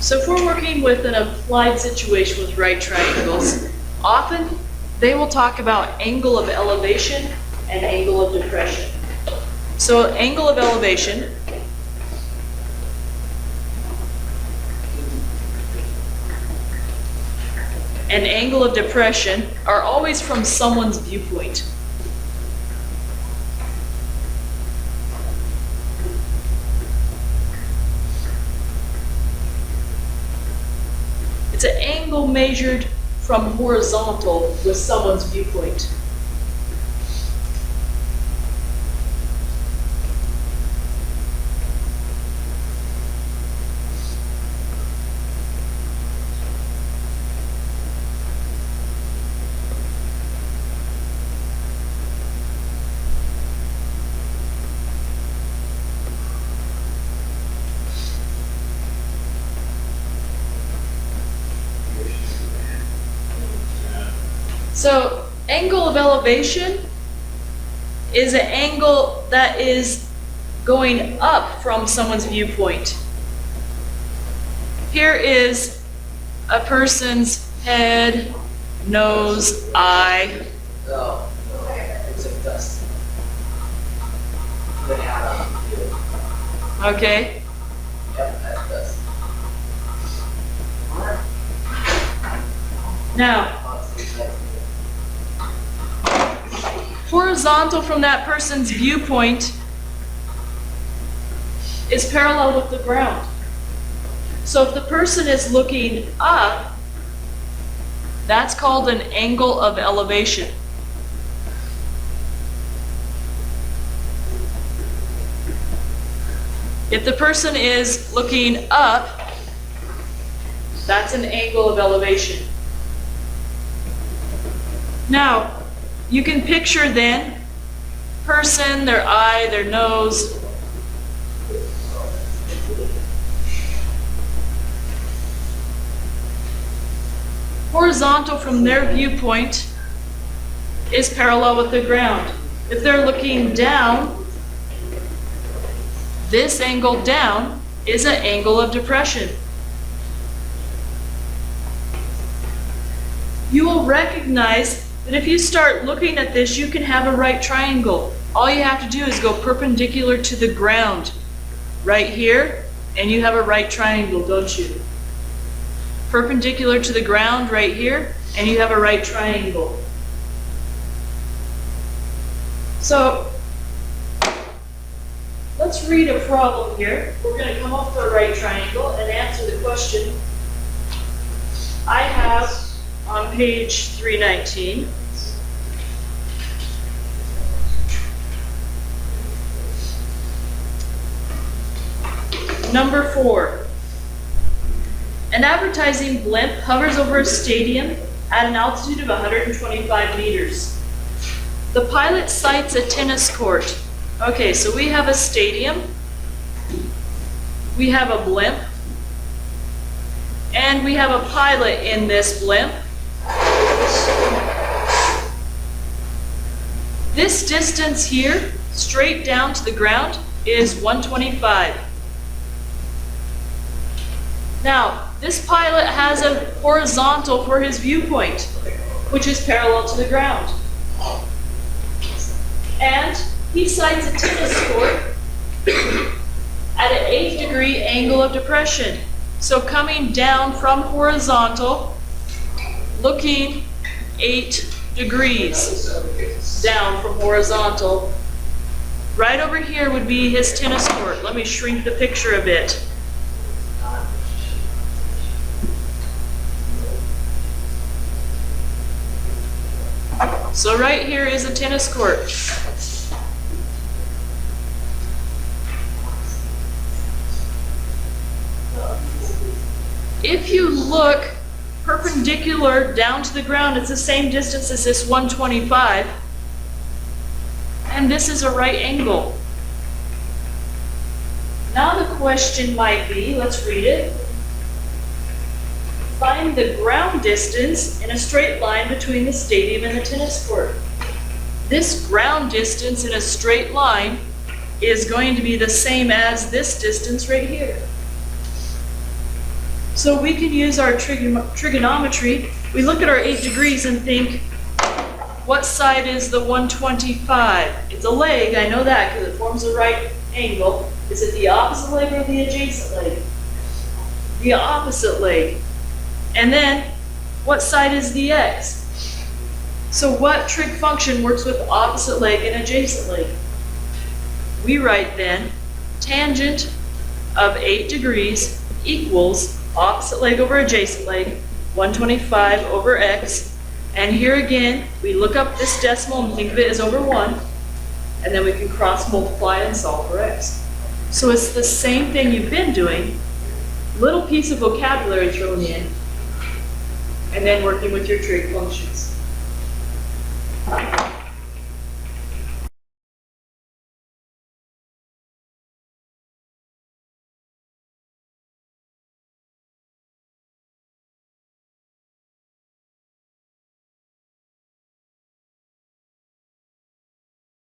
So if we're working with an applied situation with right triangles, often they will talk about angle of elevation and angle of depression. So angle of elevation and angle of depression are always from someone's viewpoint. It's an angle measured from horizontal with someone's viewpoint. So angle of elevation is an angle that is going up from someone's viewpoint. Here is a person's head, nose, eye. Oh, no, it's like dust. Okay? Yep, that's dust. Now, horizontal from that person's viewpoint is parallel with the ground. So if the person is looking up, that's called an angle of elevation. If the person is looking up, that's an angle of elevation. Now, you can picture then, person, their eye, their nose. Horizontal from their viewpoint is parallel with the ground. If they're looking down, this angle down is an angle of depression. You will recognize that if you start looking at this, you can have a right triangle. All you have to do is go perpendicular to the ground right here, and you have a right triangle, don't you? Perpendicular to the ground right here, and you have a right triangle. So, let's read a problem here. We're going to come up with a right triangle and answer the question I have on page 319. Number 4. An advertising blimp hovers over a stadium at an altitude of 125 meters. The pilot sights a tennis court. Okay, so we have a stadium, we have a blimp, and we have a pilot in this blimp. This distance here, straight down to the ground, is 125. Now, this pilot has a horizontal for his viewpoint, which is parallel to the ground. And he sights a tennis court at an 8-degree angle of depression. So coming down from horizontal, looking 8 degrees down from horizontal. Right over here would be his tennis court. Let me shrink the picture a bit. So right here is a tennis court. If you look perpendicular down to the ground, it's the same distance as this 125, and this is a right angle. Now the question might be, let's read it. Find the ground distance in a straight line between the stadium and the tennis court. This ground distance in a straight line is going to be the same as this distance right here. So we can use our trigonometry. We look at our 8 degrees and think, what side is the 125? It's a leg, I know that because it forms a right angle. Is it the opposite leg or the adjacent leg? The opposite leg. And then, what side is the x? So what trig function works with opposite leg and adjacent leg? We write then, tangent of 8 degrees equals opposite leg over adjacent leg, 125 over x. And here again, we look up this decimal and think of it as over 1, and then we can cross multiply and solve for x. So it's the same thing you've been doing, little piece of vocabulary thrown in, and then working with your trig functions.